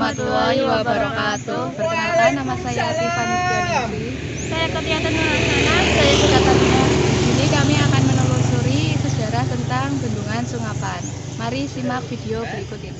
warahmatullahi wabarakatuh. Perkenalkan, nama saya Tiffany Fioniasi. Saya Kotiatan Nurhasanah. Saya juga Tania. Di sini kami akan menelusuri sejarah tentang Bendungan Sungapan. Mari simak video berikut ini.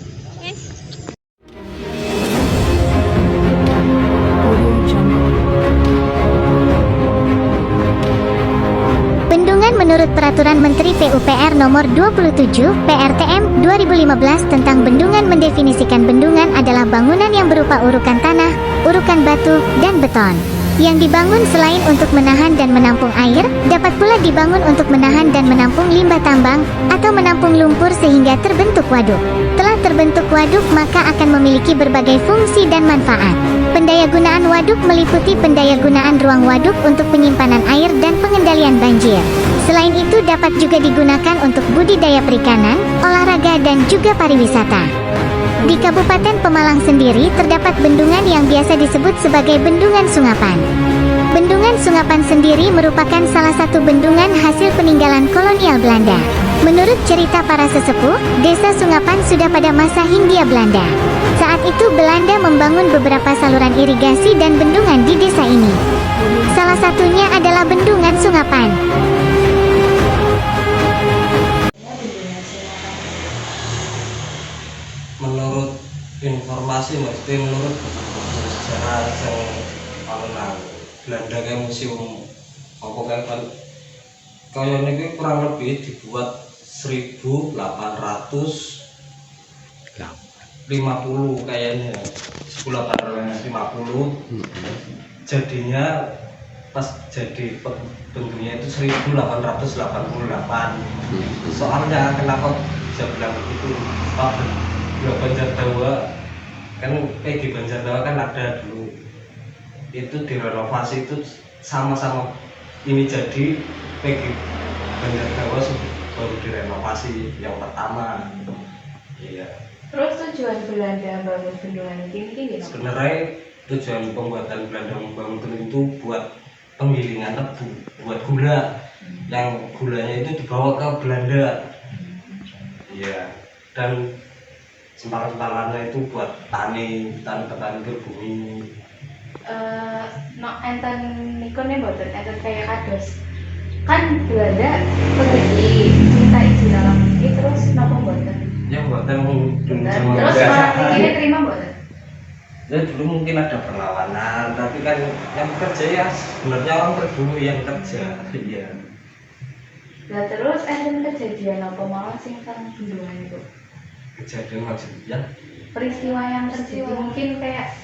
Bendungan menurut Peraturan Menteri PUPR Nomor 27 PRTM 2015 tentang bendungan mendefinisikan bendungan adalah bangunan yang berupa urukan tanah, urukan batu, dan beton. Yang dibangun selain untuk menahan dan menampung air, dapat pula dibangun untuk menahan dan menampung limbah tambang, atau menampung lumpur sehingga terbentuk waduk. Telah terbentuk waduk maka akan memiliki berbagai fungsi dan manfaat. Pendayagunaan waduk meliputi pendayagunaan ruang waduk untuk penyimpanan air dan pengendalian banjir. Selain itu dapat juga digunakan untuk budidaya perikanan, olahraga dan juga pariwisata. Di Kabupaten Pemalang sendiri terdapat bendungan yang biasa disebut sebagai Bendungan Sungapan. Bendungan Sungapan sendiri merupakan salah satu bendungan hasil peninggalan kolonial Belanda. Menurut cerita para sesepuh, desa Sungapan sudah pada masa Hindia Belanda. Saat itu Belanda membangun beberapa saluran irigasi dan bendungan di desa ini. Salah satunya adalah Bendungan Sungapan. Menurut informasi mesti menurut sejarah yang paling Belanda kayak museum apa kan kayak ini kurang lebih dibuat 1850 kayaknya 1850 jadinya pas jadi bentuknya itu 1888 soalnya kenapa saya bilang begitu Banjardawa kan di Banjardawa kan ada dulu itu direnovasi itu sama-sama ini jadi Banjardawa baru direnovasi yang pertama iya. Terus tujuan Belanda bangun bendungan ini sebenarnya tujuan pembuatan Belanda membangun itu buat penggilingan tebu buat gula yang gulanya itu dibawa ke Belanda iya dan sempalan-sempalannya itu buat petani berbumi. Enten nikone mboten enten kayak kados. Kan Belanda pergi minta izin alam ini terus napa mboten? Ya mboten Terus orang ini terima mboten? Ya dulu mungkin ada perlawanan, tapi kan yang kerja ya sebenarnya orang pribumi yang kerja. Iya. Nah terus enten kejadian apa malah sing tentang bendungan itu? Kejadian maksudnya Peristiwa yang terjadi mungkin kayak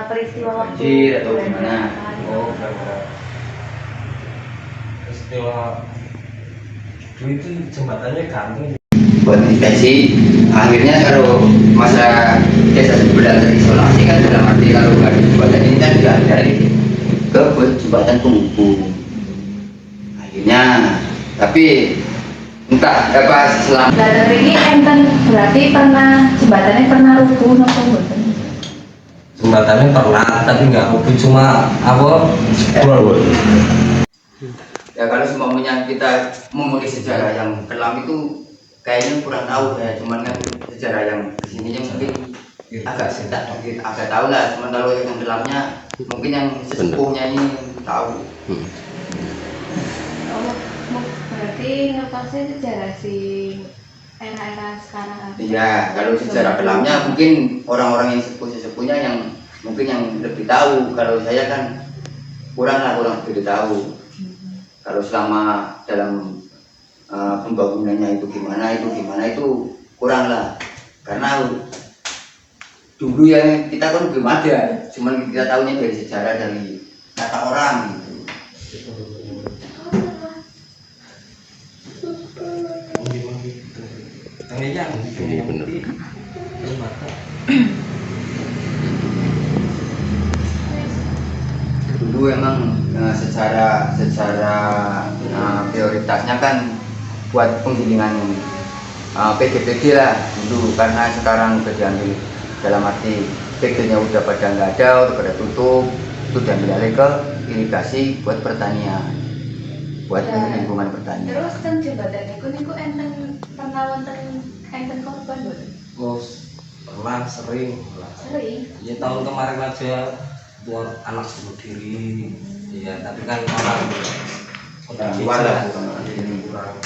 peristiwa waktu banjir atau gimana? oh benar peristiwa dulu itu jembatannya gantung Buat inspeksi, akhirnya kalau masa desa sebelah terisolasi kan dalam arti kalau nggak ada jembatan ini kan nggak ada ini ke buat jembatan penghubung. Akhirnya, tapi entah apa selama dari ini enten berarti jembatannya pernah rubuh nopo mboten? jembatannya pernah tapi nggak rubuh cuma apa ya kalau semuanya kita memiliki sejarah yang kelam itu kayaknya kurang tahu ya, cuman kan sejarah yang kesininya mungkin agak agak tahu lah, cuman kalau yang kelamnya mungkin yang sesepuhnya ini tahu. Berarti ngepasnya sejarah si era-era sekarang. Iya, kalau sejarah kelamnya mungkin orang-orang yang sepuh-sepuhnya yang mungkin yang lebih tahu. Kalau saya kan kurang lebih tahu. Kalau selama dalam pembangunannya itu gimana itu kurang lah. Karena dulu ya kita kan belum ada, cuman kita tahunya dari sejarah dari kata orang gitu. ini benar Dulu emang secara prioritasnya kan buat penggilingan PGPG lah dulu, karena sekarang udah diambil dalam arti PGP-nya udah pada nggak ada, udah pada tutup, itu diambil alih ke irigasi buat pertanian, buat lingkungan pertanian. Terus kan jembatan niku enten pernah wonten enten korban mboten? pernah sering. Sering. Ya tahun kemarin aja buat anak bunuh diri. Iya, tapi kan orang luar lah, bukan orang ini. kurang.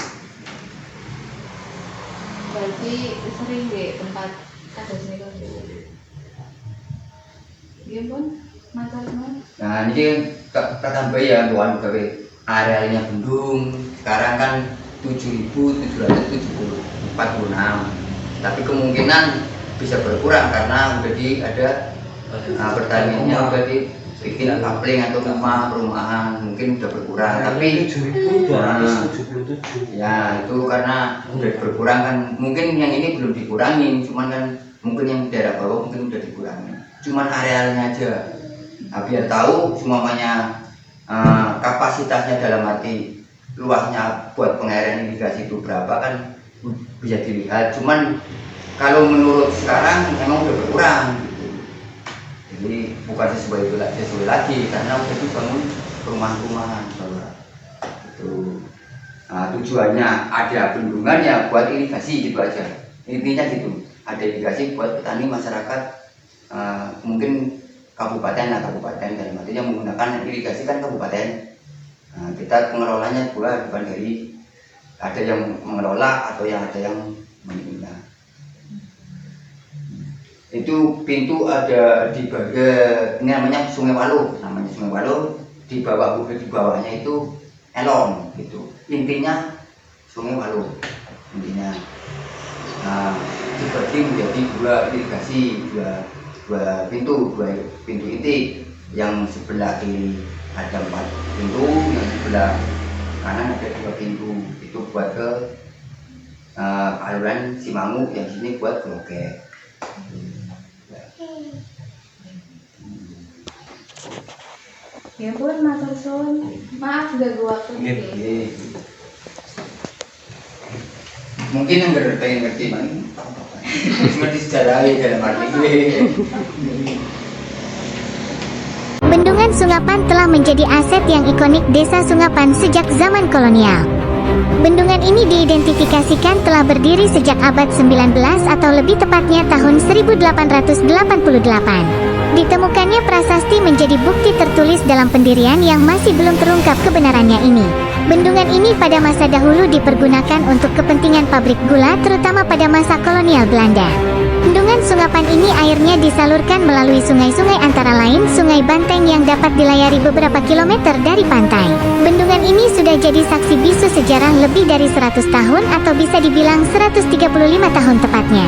Berarti sering di tempat kados niku. Iya pun, matur nuwun. Nah ini kata Mbak ya bukan gawe arealnya bendung sekarang kan 7.746, tapi kemungkinan bisa berkurang karena udah ada pertaniannya udah dibikin kapling atau rumah perumahan mungkin udah berkurang, tapi 7.277. ya itu karena udah berkurang kan, mungkin yang ini belum dikurangin, cuman kan mungkin yang daerah bawah mungkin udah dikurangi, cuman arealnya aja. Nah, biar tahu semuanya kapasitasnya dalam arti luasnya buat pengairan irigasi itu berapa kan bisa dilihat, cuman kalau menurut sekarang memang udah berkurang gitu. Jadi bukan sesuai lagi karena udah dibangun perumahan-perumahan itu. Nah, tujuannya ada bendungannya buat irigasi gitu aja, intinya gitu, ada irigasi buat petani masyarakat mungkin kabupaten dalam artinya menggunakan irigasi kan kabupaten. Nah, kita pengelolanya bukan dari ada yang mengelola atau yang ada yang mengguna. Itu pintu ada di bagian ini namanya Sungai Walu, di bawahnya itu Elong gitu. Intinya Sungai Walu intinya. Nah, dibagi menjadi dua irigasi, dua pintu inti. Yang sebelah kiri ada 4 pintu, yang sebelah kanan ada 2 pintu. Itu buat ke aliran Simangu, yang sini buat Glogek. Ya pun, matur suwun. Maaf ganggu waktu niki. Mungkin yang pengen ngerti ngerti sejarah dalam arti gue. Bendungan Sungapan telah menjadi aset yang ikonik desa Sungapan sejak zaman kolonial. Bendungan ini diidentifikasikan telah berdiri sejak abad 19 atau lebih tepatnya tahun 1888. Ditemukannya prasasti menjadi bukti tertulis dalam pendirian yang masih belum terungkap kebenarannya ini. Bendungan ini pada masa dahulu dipergunakan untuk kepentingan pabrik gula terutama pada masa kolonial Belanda. Bendungan Sungapan ini airnya disalurkan melalui sungai-sungai antara lain Sungai Banteng yang dapat dilayari beberapa kilometer dari pantai. Bendungan ini sudah jadi saksi bisu sejarah lebih dari 100 tahun atau bisa dibilang 135 tahun tepatnya.